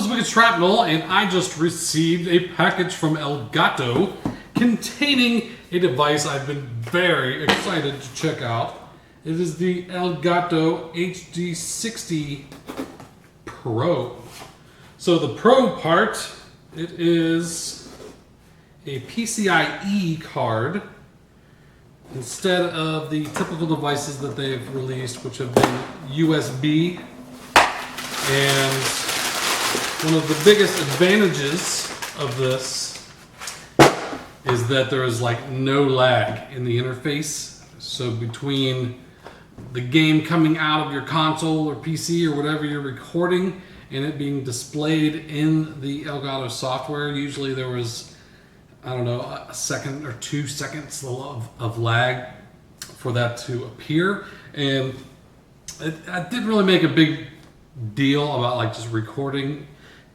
is Wicked Shrapnel, and I just received a package from Elgato containing a device I've been very excited to check out. It is the Elgato HD60 Pro. So the Pro part, it is a PCIe card instead of the typical devices that they've released, which have been USB. And one of the biggest advantages of this is that there is like no lag in the interface. So between the game coming out of your console or PC or whatever you're recording and it being displayed in the Elgato software, usually there was, I don't know, a second or 2 seconds of lag for that to appear. And I didn't really make a big deal about like just recording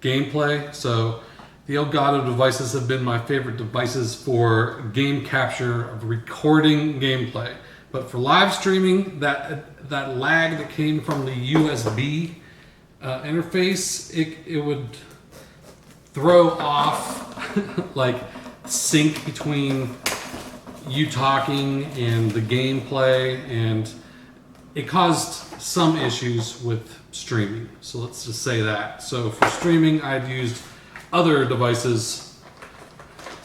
gameplay. So the Elgato devices have been my favorite devices for game capture of recording gameplay. But for live streaming, that lag that came from the USB interface, it would throw off like sync between you talking and the gameplay, and it caused some issues with streaming. So let's just say that. So for streaming, I'd used other devices,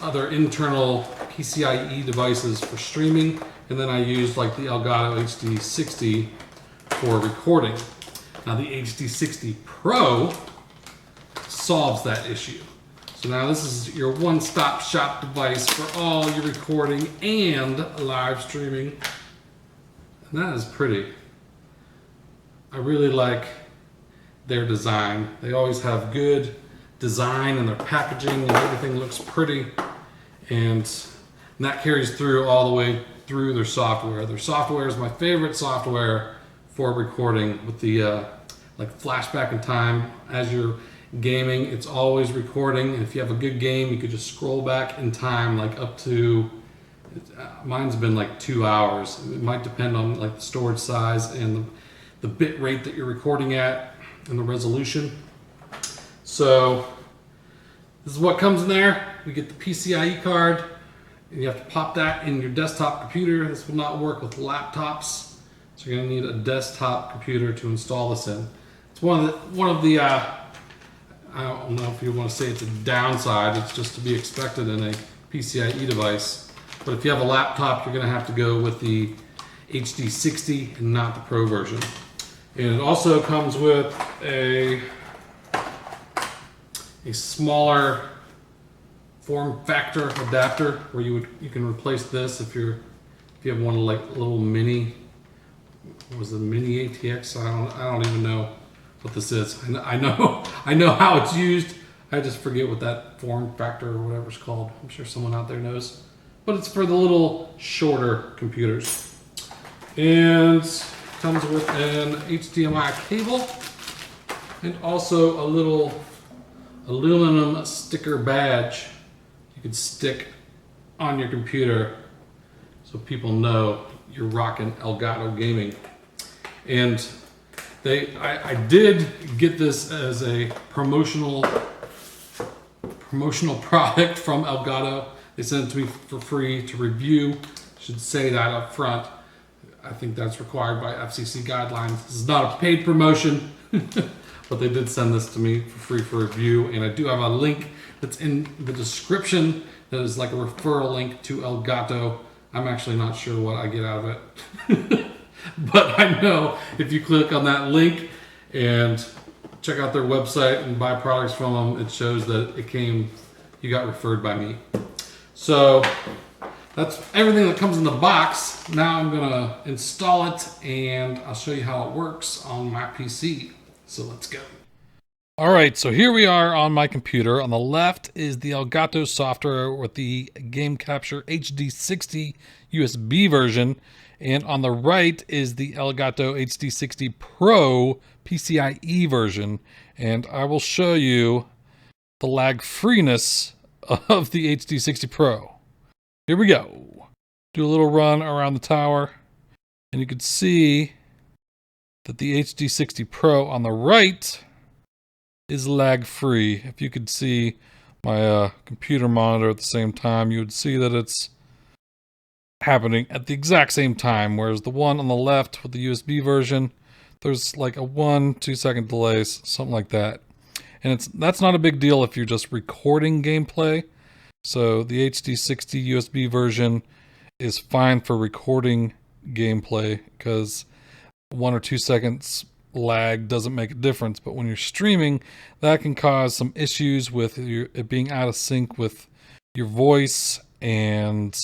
other internal PCIe devices for streaming, and then I used like the Elgato HD60 for recording. Now the HD60 Pro solves that issue. So now this is your one-stop shop device for all your recording and live streaming. And that is pretty. I really like their design. They always have good design in their packaging and everything looks pretty. And that carries through all the way through their software. Their software is my favorite software for recording with the like flashback in time. As you're gaming, it's always recording. And if you have a good game, you could just scroll back in time like up to, mine's been like 2 hours. It might depend on like the storage size and the bit rate that you're recording at and the resolution. So this is what comes in there. We get the PCIe card, and you have to pop that in your desktop computer. This will not work with laptops, so you're going to need a desktop computer to install this in. It's one of the I don't know if you want to say it's a downside. It's just to be expected in a PCIe device. But if you have a laptop, you're going to have to go with the HD60 and not the Pro version. And it also comes with a smaller form factor adapter where you can replace this if you have one like little mini. What was the mini ATX? I don't even know what this is. I know how it's used. I just forget what that form factor or whatever it's called. I'm sure someone out there knows. But it's for the little shorter computers. And comes with an HDMI cable and also a little aluminum sticker badge you could stick on your computer so people know you're rocking Elgato gaming. And I did get this as a promotional product from Elgato. They sent it to me for free to review. Should say that up front. I think that's required by FCC guidelines. This is not a paid promotion, but they did send this to me for free for review. And I do have a link that's in the description that is like a referral link to Elgato. I'm actually not sure what I get out of it. But I know if you click on that link and check out their website and buy products from them, it shows that you got referred by me. So that's everything that comes in the box. Now I'm gonna install it and I'll show you how it works on my PC. So let's go. All right, so here we are on my computer. On the left is the Elgato software with the Game Capture HD60 USB version. And on the right is the Elgato HD60 Pro PCIe version. And I will show you the lag freeness of the HD60 Pro. Here we go. Do a little run around the tower. And you can see that the HD60 Pro on the right is lag free. If you could see my computer monitor at the same time, you would see that it's happening at the exact same time, whereas the one on the left with the USB version, there's like a 1-2 second delay, something like that. And that's not a big deal if you're just recording gameplay. So the HD60 USB version is fine for recording gameplay because 1 or 2 seconds lag doesn't make a difference. But when you're streaming, that can cause some issues with it being out of sync with your voice, and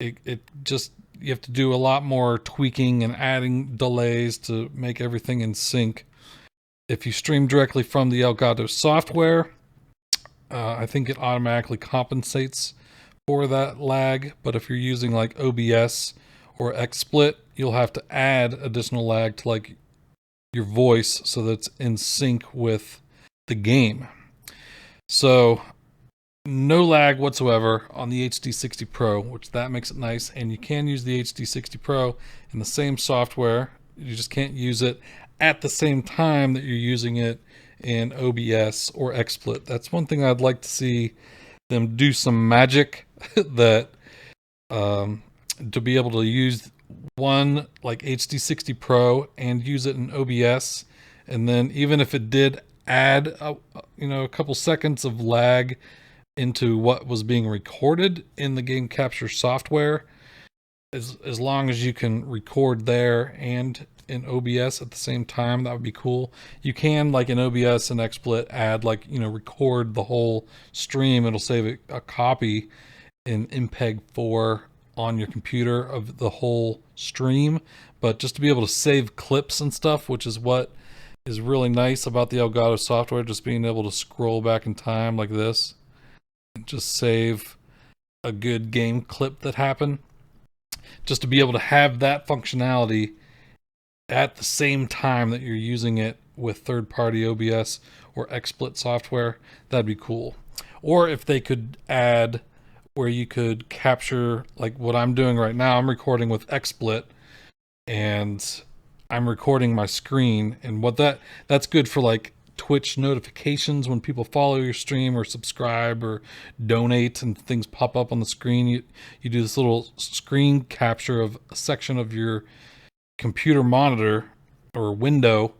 it just, you have to do a lot more tweaking and adding delays to make everything in sync. If you stream directly from the Elgato software, I think it automatically compensates for that lag. But if you're using like OBS or XSplit, you'll have to add additional lag to like your voice so that it's in sync with the game. So no lag whatsoever on the HD60 Pro, which that makes it nice. And you can use the HD60 Pro in the same software. You just can't use it at the same time that you're using it in OBS or XSplit. That's one thing I'd like to see them do some magic that to be able to use one like HD60 Pro and use it in OBS, and then even if it did add a couple seconds of lag into what was being recorded in the game capture software, as long as you can record there and in OBS at the same time, that would be cool. You can, like in OBS and XSplit, add like, record the whole stream. It'll save a copy in MPEG-4 on your computer of the whole stream. But just to be able to save clips and stuff, which is what is really nice about the Elgato software, just being able to scroll back in time like this and just save a good game clip that happened. Just to be able to have that functionality at the same time that you're using it with third-party OBS or XSplit software, that'd be cool. Or if they could add where you could capture, like what I'm doing right now, I'm recording with XSplit and I'm recording my screen, and what that's good for like Twitch notifications when people follow your stream or subscribe or donate and things pop up on the screen. You do this little screen capture of a section of your computer monitor or window,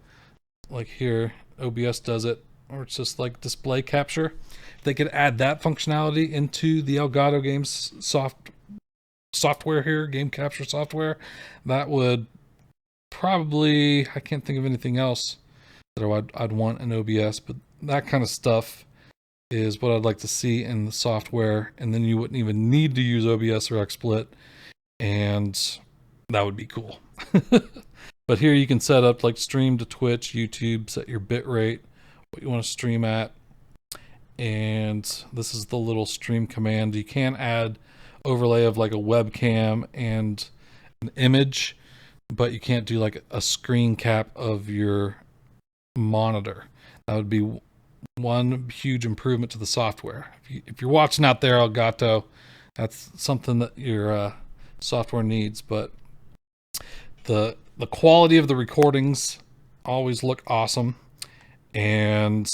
like here OBS does it, or it's just like display capture. If they could add that functionality into the Elgato games software here, game capture software, that would probably, I can't think of anything else that I'd want in OBS, but that kind of stuff is what I'd like to see in the software, and then you wouldn't even need to use OBS or XSplit, and that would be cool. But here you can set up like stream to Twitch, YouTube, set your bit rate, what you want to stream at, and this is the little stream command. You can add overlay of like a webcam and an image, but you can't do like a screen cap of your monitor. That would be one huge improvement to the software. If you're watching out there, Elgato, that's something that your software needs. But the quality of the recordings always look awesome, and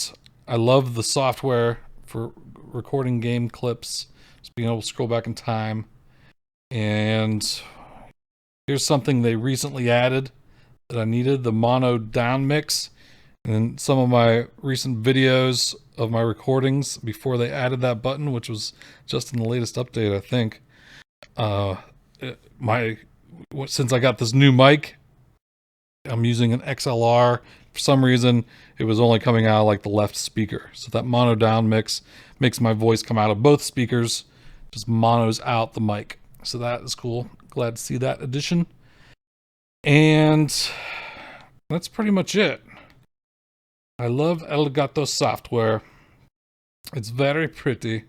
I love the software for recording game clips, just being able to scroll back in time. And here's something they recently added that I needed: the mono down mix. And some of my recent videos of my recordings before they added that button, which was just in the latest update, I think. Since I got this new mic, I'm using an XLR. For some reason, it was only coming out of like the left speaker. So that mono down mix makes my voice come out of both speakers, just monos out the mic. So that is cool. Glad to see that addition. And that's pretty much it. I love Elgato software. It's very pretty.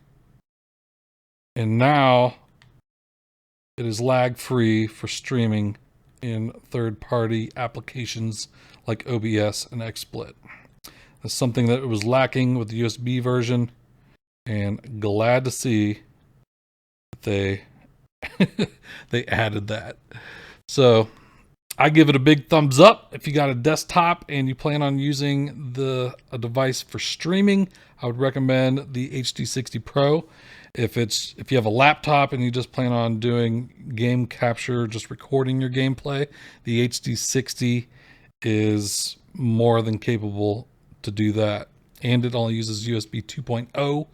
And now it is lag-free for streaming in third-party applications like OBS and XSplit. That's something that was lacking with the USB version, and glad to see that they they added that. So I give it a big thumbs up. If you got a desktop and you plan on using a device for streaming, I would recommend the HD60 Pro. If you have a laptop and you just plan on doing game capture, just recording your gameplay, the HD60 is more than capable to do that. And it only uses USB 2.0,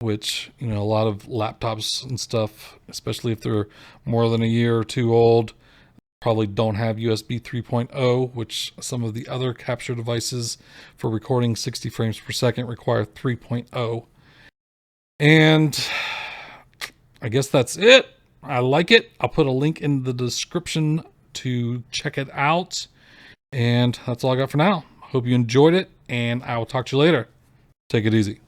which, a lot of laptops and stuff, especially if they're more than a year or two old, probably don't have USB 3.0, which some of the other capture devices for recording 60 frames per second require 3.0. And I guess that's it. I like it. I'll put a link in the description to check it out. And that's all I got for now. Hope you enjoyed it, and I will talk to you later. Take it easy.